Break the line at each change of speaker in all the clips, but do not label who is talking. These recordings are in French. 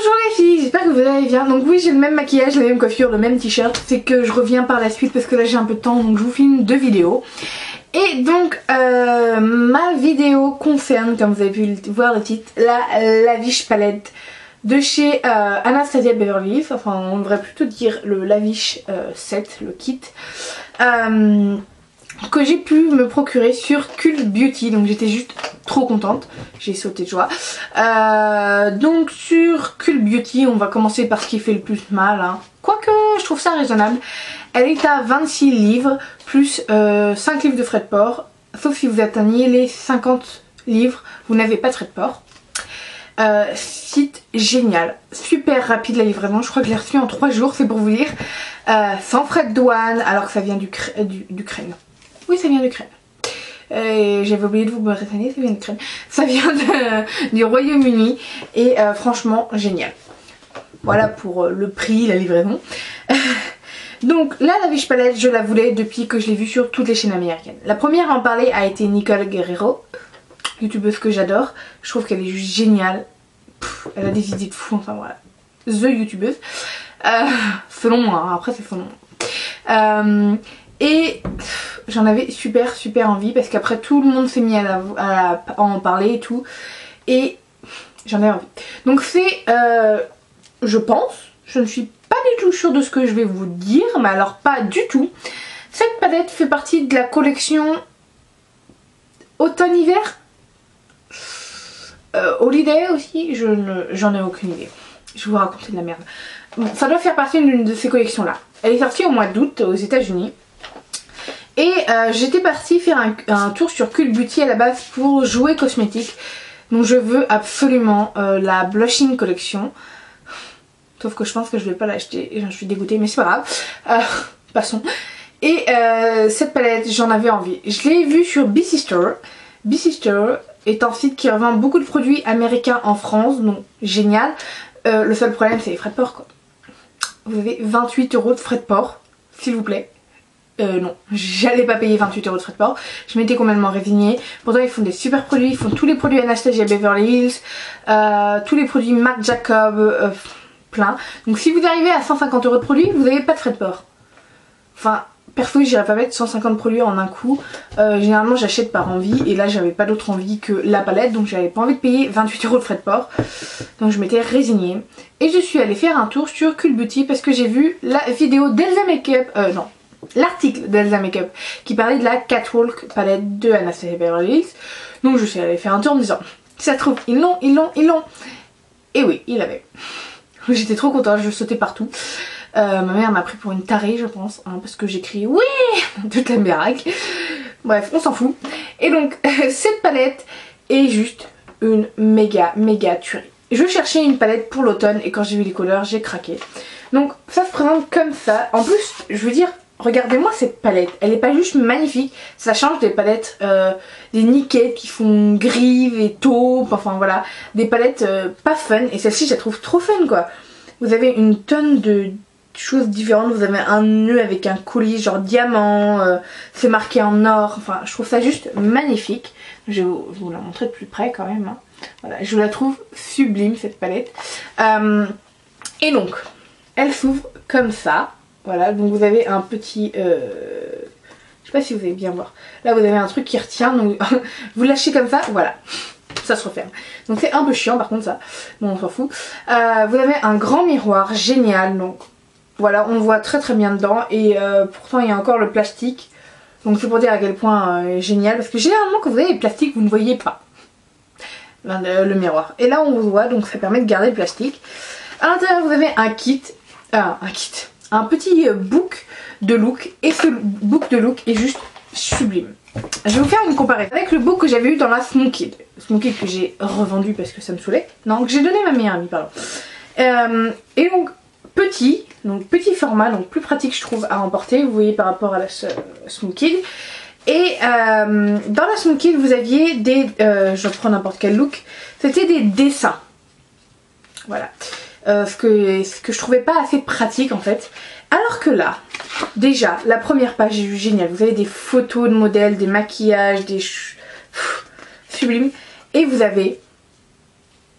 Bonjour les filles, j'espère que vous allez bien. Donc oui, j'ai le même maquillage, la même coiffure, le même t-shirt. C'est que je reviens par la suite parce que là j'ai un peu de temps, donc je vous filme 2 vidéos. Et donc ma vidéo concerne, comme vous avez pu voir le titre, la Lavish palette de chez Anastasia Beverly Hills. Enfin on devrait plutôt dire le Lavish set, le kit. Que j'ai pu me procurer sur Cult Beauty, donc j'étais juste trop contente, j'ai sauté de joie. Donc sur Cult Beauty, on va commencer par ce qui fait le plus mal, hein. Quoique je trouve ça raisonnable. Elle est à 26 livres plus 5 livres de frais de port, sauf si vous atteignez les 50 livres, vous n'avez pas de frais de port. Site génial, super rapide la livraison, je crois que je l'ai reçu en 3 jours, c'est pour vous dire, sans frais de douane, alors que ça vient d'Ukraine. Oui, ça vient d'Ukraine. J'avais oublié de vous préciser, ça vient d'Ukraine. Ça vient du Royaume-Uni et franchement génial. Voilà pour le prix, la livraison. Donc la Lavish palette, je la voulais depuis que je l'ai vue sur toutes les chaînes américaines. La première à en parler a été Nicole Guerrero, youtubeuse que j'adore. Je trouve qu'elle est juste géniale. Elle a des idées de fou, enfin voilà. The youtubeuse. Selon moi, hein. Après c'est selon moi. Et j'en avais super envie parce qu'après tout le monde s'est mis à en parler et tout. Et j'en ai envie. Donc c'est, je pense, je ne suis pas du tout sûre de ce que je vais vous dire, mais alors pas du tout. Cette palette fait partie de la collection automne-hiver. Holiday aussi, j'en ai aucune idée. Je vais vous raconter de la merde. Bon, ça doit faire partie d'une de ces collections là. Elle est sortie au mois d'août aux États-Unis. Et j'étais partie faire un tour sur Cult Beauty à la base pour jouets cosmétiques. Donc je veux absolument la Blushing Collection. Sauf que je pense que je vais pas l'acheter. Je suis dégoûtée mais c'est pas grave. Passons. Et cette palette j'en avais envie. Je l'ai vue sur B-Sister. B-Sister est un site qui revend beaucoup de produits américains en France. Donc génial. Le seul problème c'est les frais de port quoi. Vous avez 28 € de frais de port. S'il vous plaît. Non, j'allais pas payer 28 € de frais de port. Je m'étais complètement résignée. Pourtant ils font des super produits, ils font tous les produits Anastasia Beverly Hills, tous les produits Marc Jacob, plein. Donc si vous arrivez à 150 € de produits, vous n'avez pas de frais de port. Enfin, perso j'irais pas mettre 150 produits en un coup. Généralement j'achète par envie et là j'avais pas d'autre envie que la palette, donc j'avais pas envie de payer 28 € de frais de port. Donc je m'étais résignée. Et je suis allée faire un tour sur Cult Beauty parce que j'ai vu la vidéo d'Elsa Makeup, non. L'article d'Elsa Makeup qui parlait de la Catwalk palette de Anastasia Beverly Hills. Donc je suis allée faire un tour en me disant si ça se trouve ils l'ont. Et oui, il l'avait. J'étais trop contente, je sautais partout. Ma mère m'a pris pour une tarée je pense, hein, parce que j'ai crié oui toute la baraque. Bref, on s'en fout. Et donc cette palette est juste une méga tuerie. Je cherchais une palette pour l'automne et quand j'ai vu les couleurs j'ai craqué. Donc ça se présente comme ça. En plus je veux dire, regardez-moi cette palette, elle est pas juste magnifique, ça change des palettes, des Nikkei qui font grive et taupe, enfin voilà, des palettes pas fun, et celle-ci je la trouve trop fun quoi. Vous avez une tonne de choses différentes, vous avez un nœud avec un collier genre diamant, c'est marqué en or, enfin je trouve ça juste magnifique. Je vais vous la montrer de plus près quand même, hein. Voilà, je la trouve sublime cette palette. Et donc, elle s'ouvre comme ça. Voilà, donc vous avez un petit... je sais pas si vous allez bien voir. Là vous avez un truc qui retient, donc vous lâchez comme ça, voilà. Ça se referme. Donc c'est un peu chiant par contre ça. Bon on s'en fout. Vous avez un grand miroir génial, donc voilà, on voit très bien dedans. Et pourtant il y a encore le plastique. Donc c'est pour dire à quel point génial. Parce que généralement quand vous avez le plastique vous ne voyez pas le miroir. Et là on vous voit, donc ça permet de garder le plastique. À l'intérieur vous avez un kit. Un petit book de look, et ce book de look est juste sublime. Je vais vous faire une comparaison avec le book que j'avais eu dans la Smoked. Smoked que j'ai revendu parce que ça me saoulait. Non, que j'ai donné à ma meilleure amie, pardon. Et donc petit format, donc plus pratique je trouve à emporter, vous voyez par rapport à la Smoked. Et dans la Smoked vous aviez des, je prends n'importe quel look, c'était des dessins. Voilà. Ce que je trouvais pas assez pratique en fait. Alors que là, déjà, la première page est géniale. Vous avez des photos de modèles, des maquillages, des sublimes. Et vous avez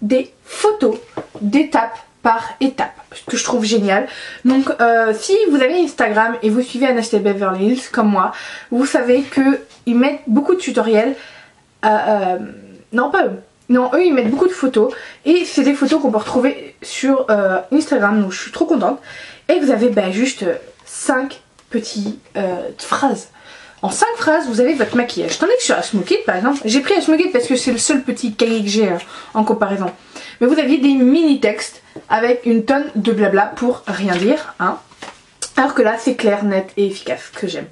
des photos d'étapes par étapes, ce que je trouve génial. Donc si vous avez Instagram et vous suivez Anastasia Beverly Hills comme moi, vous savez qu'ils mettent beaucoup de tutoriels, non pas eux, non eux ils mettent beaucoup de photos et c'est des photos qu'on peut retrouver sur Instagram, donc je suis trop contente. Et vous avez juste 5 petites phrases. En 5 phrases, vous avez votre maquillage. Tandis que sur Asmokit, par exemple, j'ai pris Asmokit parce que c'est le seul petit cahier que j'ai en comparaison. Mais vous aviez des mini-textes avec une tonne de blabla pour rien dire, hein. Alors que là, c'est clair, net et efficace, que j'aime.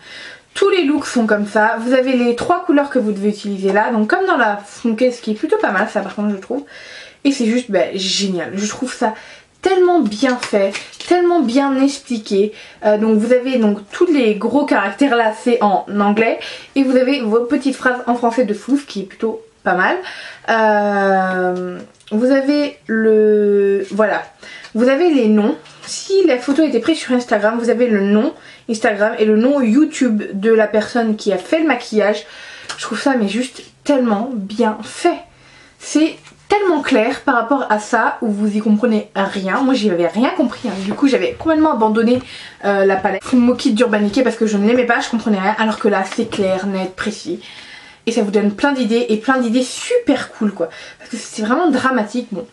Tous les looks sont comme ça. Vous avez les 3 couleurs que vous devez utiliser là. Donc comme dans la Smoky, ce qui est plutôt pas mal, ça par contre, je trouve. Et c'est juste génial. Je trouve ça tellement bien fait, tellement bien expliqué. Donc vous avez donc tous les gros caractères là, c'est en anglais. Et vous avez vos petites phrases en français de Flouf, qui est plutôt pas mal. Vous avez voilà. Vous avez les noms. Si la photo était prise sur Instagram, vous avez le nom Instagram et le nom YouTube de la personne qui a fait le maquillage. Je trouve ça mais juste tellement bien fait. C'est tellement clair par rapport à ça où vous y comprenez rien. Moi j'y avais rien compris, hein. Du coup j'avais complètement abandonné la palette Smoky d'Urban Decay parce que je ne l'aimais pas, je comprenais rien. Alors que là c'est clair, net, précis. Et ça vous donne plein d'idées et plein d'idées super cool quoi. Parce que c'est vraiment dramatique. Bon,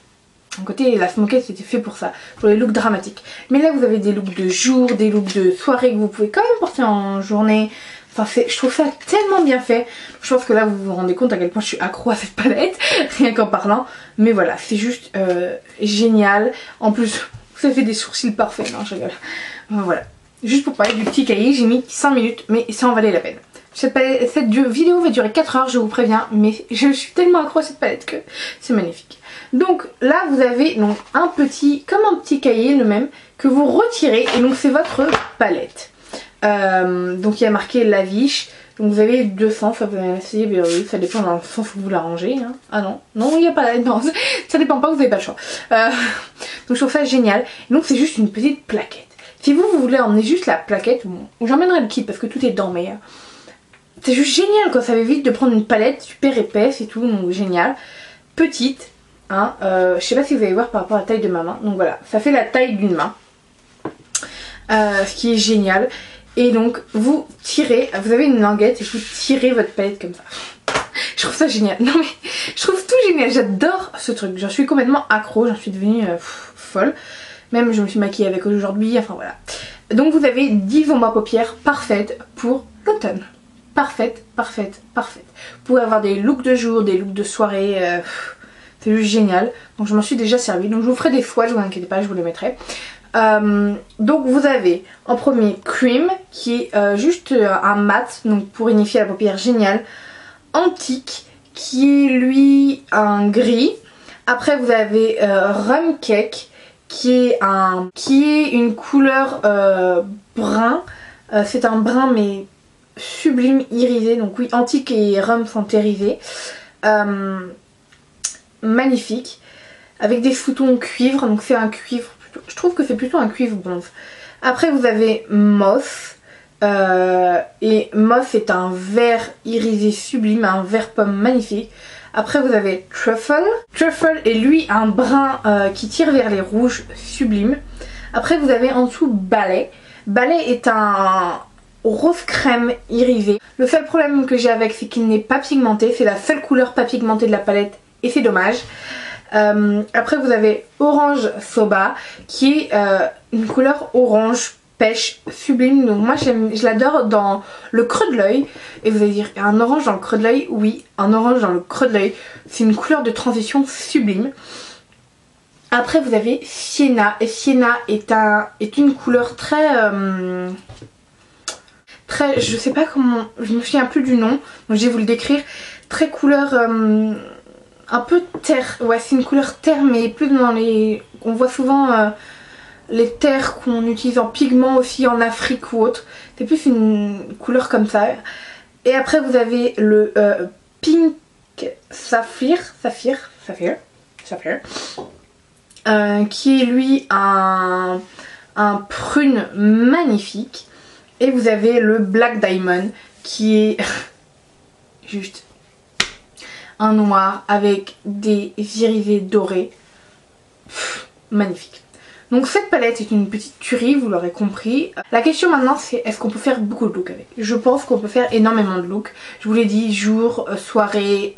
d'un côté la Smoky c'était fait pour ça, pour les looks dramatiques. Mais là vous avez des looks de jour, des looks de soirée que vous pouvez quand même porter en journée. Enfin je trouve ça tellement bien fait. Je pense que là vous vous rendez compte à quel point je suis accro à cette palette, rien qu'en parlant. Mais voilà, c'est juste génial. En plus, ça fait des sourcils parfaits, non je rigole. Voilà, juste pour parler du petit cahier, j'ai mis 5 minutes, mais ça en valait la peine. Cette vidéo va durer 4 heures, je vous préviens, mais je suis tellement accro à cette palette que c'est magnifique. Donc là vous avez donc comme un petit cahier le même, que vous retirez et donc c'est votre palette. Donc il y a marqué Lavish, donc vous avez 2 sens, ça vous avez essayé, mais oui, ça dépend dans le sens où vous la rangez, hein. Ah non, non il n'y a pas, non, ça dépend pas, vous n'avez pas le choix. Donc je trouve ça génial, et donc c'est juste une petite plaquette. Si vous voulez emmener juste la plaquette, bon, j'emmènerai le kit parce que tout est dedans, mais c'est juste génial quoi, ça évite de prendre une palette super épaisse et tout, donc génial. Petite, hein, je sais pas si vous allez voir par rapport à la taille de ma main, donc voilà, ça fait la taille d'une main, ce qui est génial. Et donc vous tirez, vous avez une languette et vous tirez votre palette comme ça. Je trouve ça génial, non mais je trouve tout génial, j'adore ce truc, j'en suis complètement accro, j'en suis devenue folle. Même je me suis maquillée avec aujourd'hui, enfin voilà. Donc vous avez 10 ombres à paupières parfaites pour l'automne. Parfaite, parfaite, parfaite. Vous pouvez avoir des looks de jour, des looks de soirée, c'est juste génial. Donc je m'en suis déjà servi, donc je vous ferai des swatchs, ne vous inquiétez pas, je vous les mettrai. Donc vous avez en premier Cream qui est juste un mat, donc pour unifier la paupière, génial. Antique qui est lui un gris. Après vous avez Rum Cake qui est une couleur brun. C'est un brun mais sublime irisé, donc oui, Antique et Rum sont irisés. Magnifique, avec des foutons cuivre, donc c'est un cuivre. Je trouve que c'est plutôt un cuivre bronze. Après vous avez Moss. Et Moss est un vert irisé sublime, un vert pomme magnifique. Après vous avez Truffle. Truffle est lui un brun qui tire vers les rouges sublime. Après vous avez en dessous Ballet. Ballet est un rose crème irisé. Le seul problème que j'ai avec c'est qu'il n'est pas pigmenté. C'est la seule couleur pas pigmentée de la palette et c'est dommage. Après vous avez Orange Soba qui est une couleur orange pêche sublime, donc moi je l'adore dans le creux de l'œil. Et vous allez dire un orange dans le creux de l'œil, oui, un orange dans le creux de l'œil, c'est une couleur de transition sublime. Après vous avez Sienna, et Sienna est une couleur très je sais pas comment, je me souviens plus du nom, donc je vais vous le décrire. Très couleur un peu terre, ouais c'est une couleur terre mais plus dans les... On voit souvent les terres qu'on utilise en pigment aussi en Afrique ou autre. C'est plus une couleur comme ça. Et après vous avez le Pink Saphir qui est lui un prune magnifique. Et vous avez le Black Diamond qui est juste un noir avec des irisés dorés. Pff, magnifique. Donc cette palette est une petite tuerie, vous l'aurez compris. La question maintenant c'est est-ce qu'on peut faire beaucoup de looks avec? Je pense qu'on peut faire énormément de looks. Je vous l'ai dit, jour, soirée,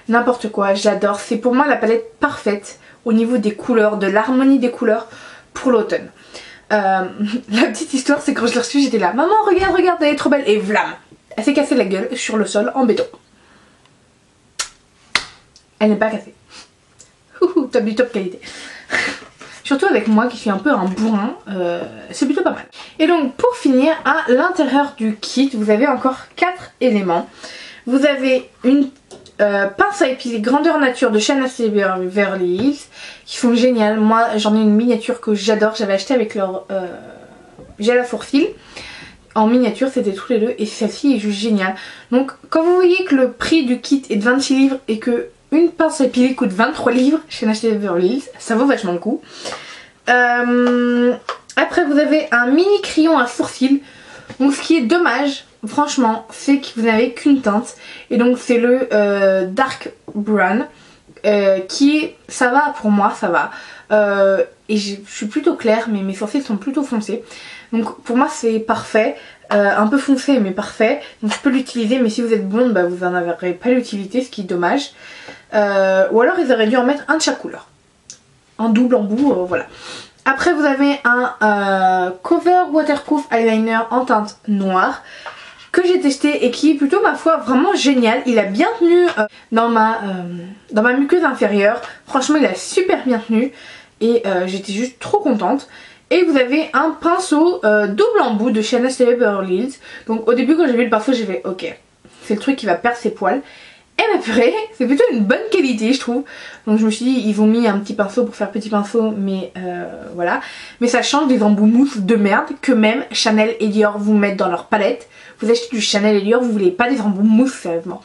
n'importe quoi, j'adore. C'est pour moi la palette parfaite au niveau des couleurs, de l'harmonie des couleurs pour l'automne. La petite histoire c'est quand je l'ai reçue j'étais là, maman regarde, regarde, elle est trop belle, et vlam, elle s'est cassée la gueule sur le sol en béton. Elle n'est pas cassée. Top du top qualité. Surtout avec moi qui suis un peu un bourrin, c'est plutôt pas mal. Et donc pour finir, à l'intérieur du kit, vous avez encore 4 éléments. Vous avez une pince à épiler grandeur nature de Shanacia Beverly Hills qui sont géniales. Moi j'en ai une miniature que j'adore, j'avais acheté avec leur gel à sourcils en miniature, c'était tous les deux, et celle-ci est juste géniale. Donc quand vous voyez que le prix du kit est de 26 livres et que une pince à épiler coûte 23 livres chez Shanacia Beverly Hills, ça vaut vachement le coup. Après vous avez un mini crayon à sourcils. Donc ce qui est dommage franchement c'est que vous n'avez qu'une teinte, et donc c'est le Dark Brown qui est, ça va pour moi, ça va, et je suis plutôt claire mais mes sourcils sont plutôt foncés, donc pour moi c'est parfait, un peu foncé mais parfait, donc je peux l'utiliser, mais si vous êtes blonde bah, vous n'en aurez pas l'utilité, ce qui est dommage, ou alors ils auraient dû en mettre un de chaque couleur, en double embout, voilà. Après vous avez un cover waterproof eyeliner en teinte noire que j'ai testé et qui est plutôt ma foi vraiment génial. Il a bien tenu dans ma muqueuse inférieure. Franchement il a super bien tenu et j'étais juste trop contente. Et vous avez un pinceau double embout de Shanacia Beverly Hills. Donc au début quand j'ai vu le pinceau j'ai fait ok, c'est le truc qui va perdre ses poils. Et bah purée, c'est plutôt une bonne qualité je trouve. Donc je me suis dit ils ont mis un petit pinceau pour faire petit pinceau, mais voilà. Mais ça change des embouts mousse de merde que même Chanel et Dior vous mettent dans leur palette. Vous achetez du Chanel et Dior, vous voulez pas des embouts mousse sérieusement.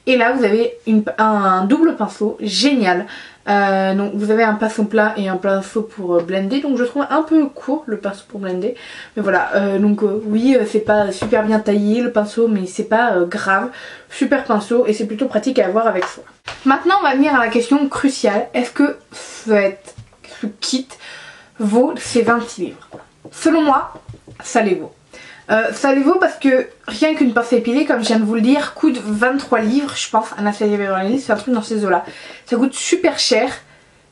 Et là vous avez un double pinceau génial. Donc vous avez un pinceau plat et un pinceau pour blender, donc je trouve un peu court le pinceau pour blender, mais voilà, oui c'est pas super bien taillé le pinceau, mais c'est pas grave, super pinceau et c'est plutôt pratique à avoir avec soi. Maintenant on va venir à la question cruciale, est-ce que ce kit vaut ces 26 livres? Selon moi ça les vaut. Ça les vaut parce que rien qu'une pince à épiler, comme je viens de vous le dire, coûte 23 livres, je pense, à Shanacia Beverly Hills, c'est un truc dans ces eaux là. Ça coûte super cher,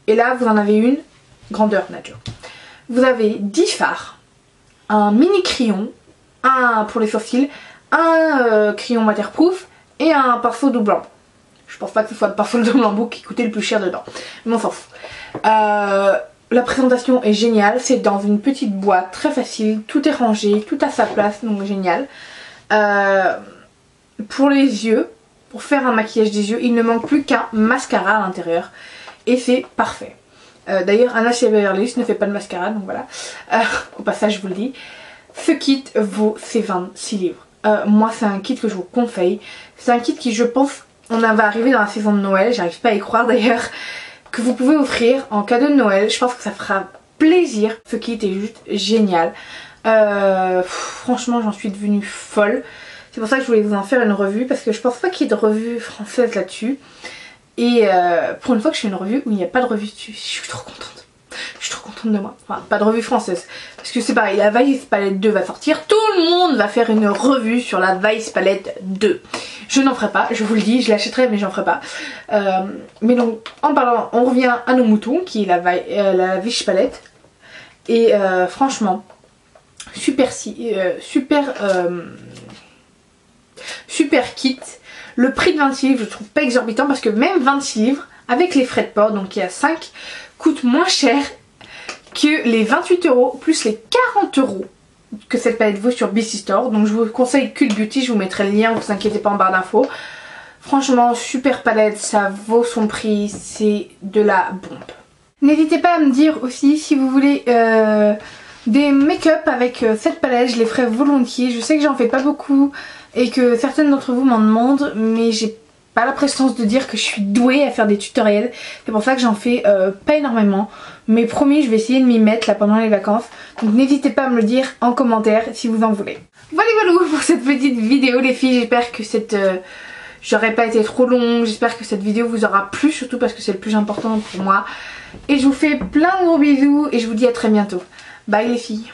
et là vous en avez une grandeur nature. Vous avez 10 fards, un mini crayon, un pour les sourcils, un crayon waterproof et un pinceau double embout. Je pense pas que ce soit le pinceau double embout qui coûtait le plus cher dedans, mais on s'en fout. La présentation est géniale, c'est dans une petite boîte très facile, tout est rangé, tout à sa place, donc génial. Pour les yeux, pour faire un maquillage des yeux, il ne manque plus qu'un mascara à l'intérieur et c'est parfait. D'ailleurs Shanacia Beverly Hills ne fait pas de mascara, donc voilà, au passage je vous le dis. Ce kit vaut ses 26 livres. Moi c'est un kit que je vous conseille, c'est un kit qui je pense, on va arriver dans la saison de Noël, j'arrive pas à y croire d'ailleurs, que vous pouvez offrir en cadeau de Noël. Je pense que ça fera plaisir. Ce kit est juste génial. Franchement j'en suis devenue folle. C'est pour ça que je voulais vous en faire une revue, parce que je pense pas qu'il y ait de revue française là-dessus. Et pour une fois que je fais une revue où il n'y a pas de revue dessus, je suis trop contente. Je suis trop contente de moi. Enfin, pas de revue française. Parce que c'est pareil, la Vice Palette 2 va sortir. Tout le monde va faire une revue sur la Vice Palette 2. Je n'en ferai pas, je vous le dis, je l'achèterai mais j'en ferai pas. Mais donc, en parlant, on revient à nos moutons, qui est la Vice Palette. Et franchement, super kit. Le prix de 26 livres je trouve pas exorbitant, parce que même 26 livres avec les frais de port, donc il y a 5, coûte moins cher que les 28 € plus les 40 € que cette palette vaut sur BC Store. Donc je vous conseille Cult Beauty, je vous mettrai le lien, vous inquiétez pas, en barre d'infos. Franchement super palette, ça vaut son prix, c'est de la bombe. N'hésitez pas à me dire aussi si vous voulez des make-up avec cette palette, je les ferai volontiers. Je sais que j'en fais pas beaucoup et que certaines d'entre vous m'en demandent, mais j'ai pas la prestance de dire que je suis douée à faire des tutoriels. C'est pour ça que j'en fais pas énormément, mais promis je vais essayer de m'y mettre là pendant les vacances. Donc n'hésitez pas à me le dire en commentaire si vous en voulez. Voilà pour cette petite vidéo les filles, j'espère que cette j'aurais pas été trop longue. J'espère que cette vidéo vous aura plu, surtout parce que c'est le plus important pour moi. Et je vous fais plein de gros bisous et je vous dis à très bientôt. Bye les filles.